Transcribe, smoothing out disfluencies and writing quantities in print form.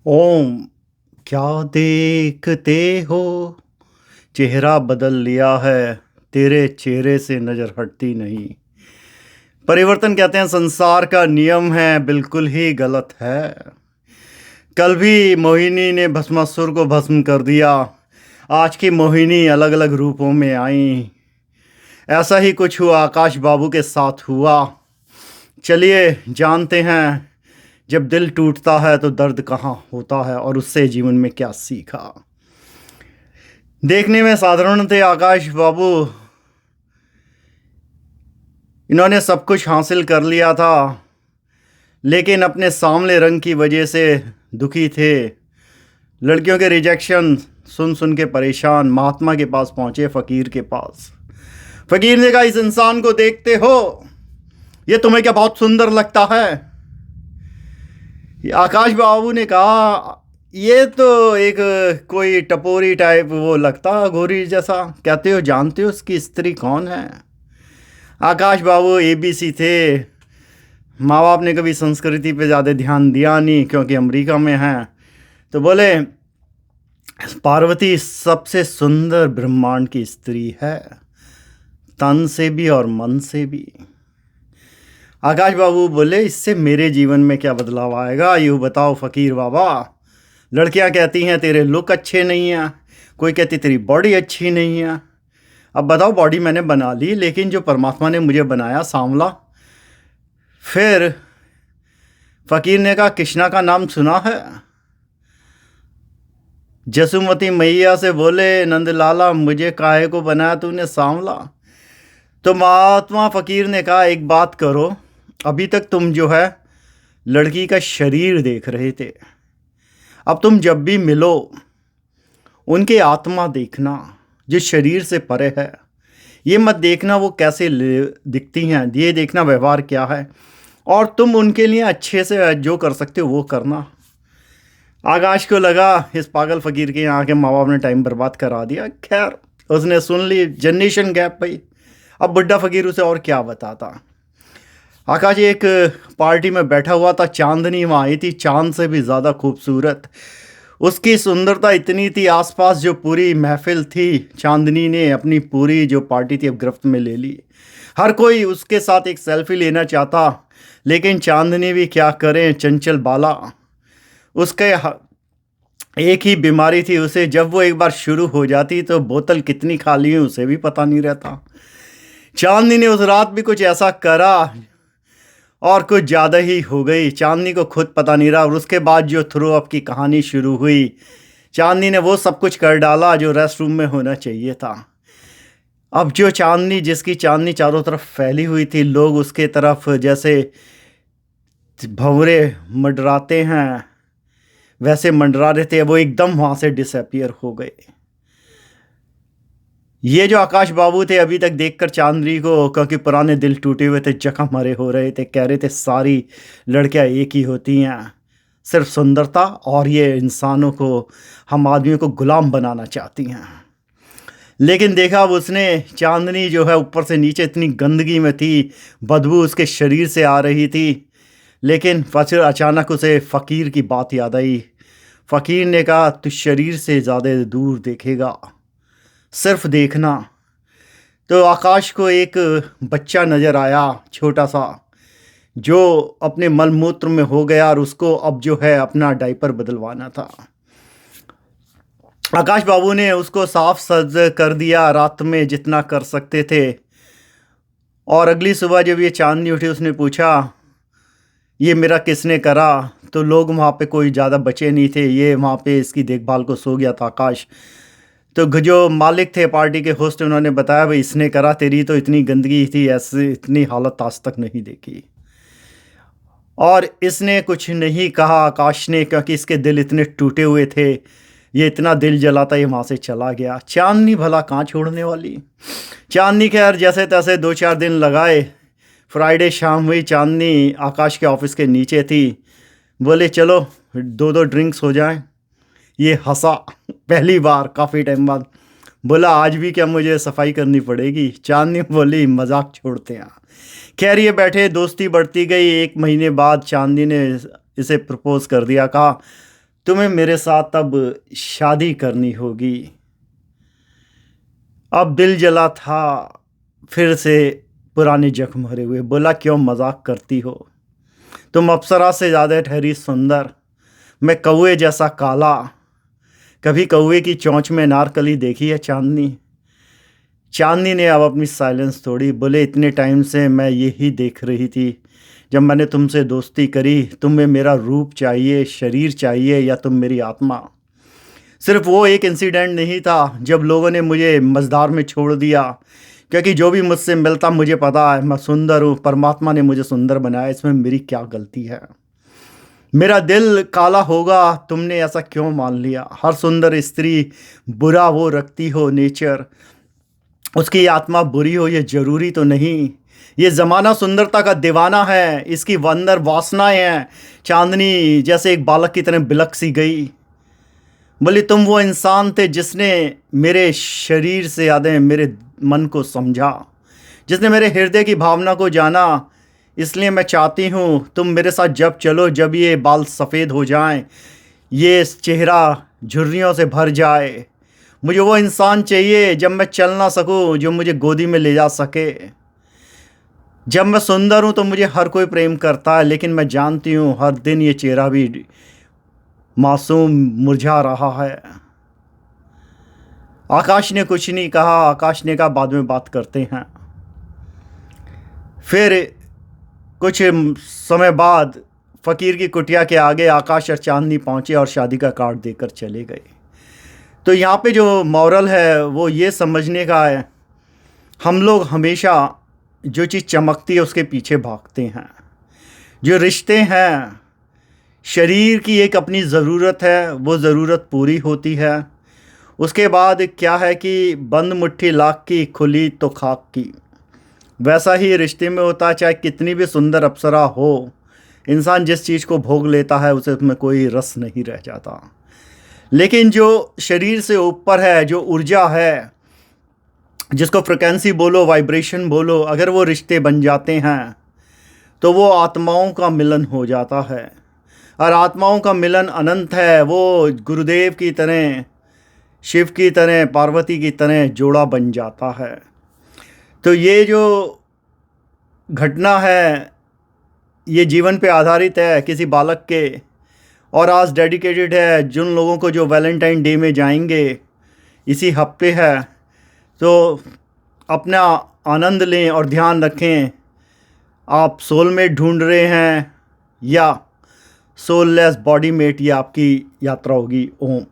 ओम, क्या देखते हो? चेहरा बदल लिया है, तेरे चेहरे से नज़र हटती नहीं। परिवर्तन कहते हैं संसार का नियम है, बिल्कुल ही गलत है। कल भी मोहिनी ने भस्मासुर को भस्म कर दिया। आज की मोहिनी अलग अलग रूपों में आई। ऐसा ही कुछ हुआ, आकाश बाबू के साथ हुआ। चलिए जानते हैं, जब दिल टूटता है तो दर्द कहाँ होता है और उससे जीवन में क्या सीखा। देखने में साधारण थे आकाश बाबू। इन्होंने सब कुछ हासिल कर लिया था, लेकिन अपने सांवले रंग की वजह से दुखी थे। लड़कियों के रिजेक्शन सुन सुन के परेशान महात्मा के पास पहुंचे, फकीर के पास। फकीर ने कहा, इस इंसान को देखते हो? ये तुम्हें क्या बहुत सुंदर लगता है? आकाश बाबू ने कहा, ये तो एक कोई टपोरी टाइप वो लगता, गोरी जैसा। कहते हो जानते हो उसकी स्त्री कौन है? आकाश बाबू एबीसी थे। माँ बाप ने कभी संस्कृति पे ज़्यादा ध्यान दिया नहीं, क्योंकि अमेरिका में हैं। तो बोले, पार्वती सबसे सुंदर ब्रह्मांड की स्त्री है, तन से भी और मन से भी। आकाश बाबू बोले, इससे मेरे जीवन में क्या बदलाव आएगा, यूँ बताओ फकीर बाबा। लड़कियां कहती हैं तेरे लुक अच्छे नहीं हैं, कोई कहती तेरी बॉडी अच्छी नहीं है। अब बताओ, बॉडी मैंने बना ली, लेकिन जो परमात्मा ने मुझे बनाया सांवला। फिर फकीर ने कहा, कृष्णा का नाम सुना है? जसुमती मैया से बोले, नंदलाला मुझे काहे को बनाया तूने सांवला? तो महात्मा फकीर ने कहा, एक बात करो, अभी तक तुम जो है लड़की का शरीर देख रहे थे, अब तुम जब भी मिलो उनके आत्मा देखना, जो शरीर से परे है। ये मत देखना वो कैसे दिखती हैं, ये देखना व्यवहार क्या है, और तुम उनके लिए अच्छे से जो कर सकते हो वो करना। आकाश को लगा इस पागल फकीर के यहाँ के माँ बाप ने टाइम बर्बाद करा दिया। खैर, उसने सुन ली, जनरेशन गैप भाई। अब बुड्ढा फकीर उसे और क्या बताता। आकाश एक पार्टी में बैठा हुआ था, चांदनी वहाँ आई थी, चांद से भी ज़्यादा खूबसूरत। उसकी सुंदरता इतनी थी, आसपास जो पूरी महफिल थी, चांदनी ने अपनी पूरी जो पार्टी थी अब गिरफ्त में ले ली। हर कोई उसके साथ एक सेल्फी लेना चाहता, लेकिन चांदनी भी क्या करें, चंचल बाला। उसके एक ही बीमारी थी उसे, जब वो एक बार शुरू हो जाती तो बोतल कितनी खाली है उसे भी पता नहीं रहता। चांदनी ने उस रात भी कुछ ऐसा करा और कुछ ज़्यादा ही हो गई, चांदनी को खुद पता नहीं रहा। और उसके बाद जो थ्रो अप की कहानी शुरू हुई, चांदनी ने वो सब कुछ कर डाला जो रेस्ट रूम में होना चाहिए था। अब जो चांदनी, जिसकी चांदनी चारों तरफ फैली हुई थी, लोग उसके तरफ जैसे भंवरे मंडराते हैं वैसे मंडरा रहे थे, वो एकदम वहाँ से डिसअपियर हो गए। ये जो आकाश बाबू थे अभी तक देखकर चांदनी को, क्योंकि पुराने दिल टूटे हुए थे, जख्म मरे हो रहे थे, कह रहे थे सारी लड़कियां एक ही होती हैं, सिर्फ सुंदरता, और ये इंसानों को, हम आदमियों को गुलाम बनाना चाहती हैं। लेकिन देखा अब उसने, चांदनी जो है ऊपर से नीचे इतनी गंदगी में थी, बदबू उसके शरीर से आ रही थी। लेकिन फिर अचानक उसे फ़कीर की बात याद आई। फ़कीर ने कहा, तू शरीर से ज़्यादा दूर देखेगा, सिर्फ देखना। तो आकाश को एक बच्चा नज़र आया, छोटा सा, जो अपने मलमूत्र में हो गया और उसको अब जो है अपना डायपर बदलवाना था। आकाश बाबू ने उसको साफ सज कर दिया, रात में जितना कर सकते थे। और अगली सुबह जब ये चांदनी उठी, उसने पूछा, ये मेरा किसने करा? तो लोग वहाँ पे कोई ज़्यादा बचे नहीं थे, ये वहाँ पे इसकी देखभाल को सो गया था आकाश। तो जो मालिक थे पार्टी के होस्ट, उन्होंने बताया, भाई इसने करा, तेरी तो इतनी गंदगी थी, ऐसे इतनी हालत आज तक नहीं देखी। और इसने कुछ नहीं कहा आकाश ने, क्योंकि इसके दिल इतने टूटे हुए थे, ये इतना दिल जलाता ये वहाँ से चला गया। चांदनी भला कहाँ छोड़ने वाली। चांदनी खैर जैसे तैसे 2-4 दिन लगाए। फ्राइडे शाम हुई, चांदनी आकाश के ऑफिस के नीचे थी। बोले चलो 2-2 ड्रिंक्स हो जाएं। ये हंसा पहली बार काफ़ी टाइम बाद। बोला, आज भी क्या मुझे सफाई करनी पड़ेगी? चांदनी बोली, मजाक छोड़ते हैं। खैर ये बैठे, दोस्ती बढ़ती गई। 1 महीने बाद चांदनी ने इसे प्रपोज कर दिया, कहा तुम्हें मेरे साथ अब शादी करनी होगी। अब दिल जला था, फिर से पुराने जख्म भरे हुए। बोला क्यों मजाक करती हो, तुम अप्सरा से ज़्यादा ठहरी सुंदर, मैं कौए जैसा काला। कभी कौए की चोंच में नारकली देखी है चांदनी। चांदनी ने अब अपनी साइलेंस तोड़ी। बोले इतने टाइम से मैं यही देख रही थी, जब मैंने तुमसे दोस्ती करी। तुम्हें मेरा रूप चाहिए, शरीर चाहिए, या तुम मेरी आत्मा। सिर्फ वो एक इंसिडेंट नहीं था जब लोगों ने मुझे मझधार में छोड़ दिया, क्योंकि जो भी मुझसे मिलता मुझे पता है मैं सुंदर हूँ। परमात्मा ने मुझे सुंदर बनाया, इसमें मेरी क्या गलती है। मेरा दिल काला होगा, तुमने ऐसा क्यों मान लिया। हर सुंदर स्त्री बुरा वो रखती हो नेचर, उसकी आत्मा बुरी हो ये ज़रूरी तो नहीं। ये ज़माना सुंदरता का दीवाना है, इसकी अंदर वासनाएं हैं। चांदनी जैसे एक बालक की तरह बिलक सी गई। बोली तुम वो इंसान थे जिसने मेरे शरीर से ज़्यादा मेरे मन को समझा, जिसने मेरे हृदय की भावना को जाना। इसलिए मैं चाहती हूँ तुम मेरे साथ जब चलो, जब ये बाल सफ़ेद हो जाएं, ये चेहरा झुर्रियों से भर जाए। मुझे वो इंसान चाहिए जब मैं चल ना सकूं, जो मुझे गोदी में ले जा सके। जब मैं सुंदर हूं तो मुझे हर कोई प्रेम करता है, लेकिन मैं जानती हूं हर दिन ये चेहरा भी मासूम मुरझा रहा है। आकाश ने कुछ नहीं कहा। आकाश ने कहा बाद में बात करते हैं। फिर कुछ समय बाद फ़कीर की कुटिया के आगे आकाश और चांदनी पहुंचे और शादी का कार्ड देकर चले गए। तो यहाँ पे जो मॉरल है वो ये समझने का है, हम लोग हमेशा जो चीज़ चमकती है उसके पीछे भागते हैं। जो रिश्ते हैं, शरीर की एक अपनी ज़रूरत है, वो ज़रूरत पूरी होती है। उसके बाद क्या है कि बंद मुट्ठी लाख की, खुली तो खाक की। वैसा ही रिश्ते में होता है, चाहे कितनी भी सुंदर अप्सरा हो, इंसान जिस चीज़ को भोग लेता है उसे उसमें कोई रस नहीं रह जाता। लेकिन जो शरीर से ऊपर है, जो ऊर्जा है, जिसको फ्रिक्वेंसी बोलो, वाइब्रेशन बोलो, अगर वो रिश्ते बन जाते हैं तो वो आत्माओं का मिलन हो जाता है। और आत्माओं का मिलन अनंत है। वो गुरुदेव की तरह, शिव की तरह, पार्वती की तरह जोड़ा बन जाता है। तो ये जो घटना है ये जीवन पे आधारित है किसी बालक के, और आज डेडिकेटेड है जिन लोगों को जो वैलेंटाइन डे में जाएंगे, इसी हफ्ते है। तो अपना आनंद लें और ध्यान रखें, आप सोलमेट ढूंढ रहे हैं या सोललेस बॉडी मेट, ये आपकी यात्रा होगी। ओम।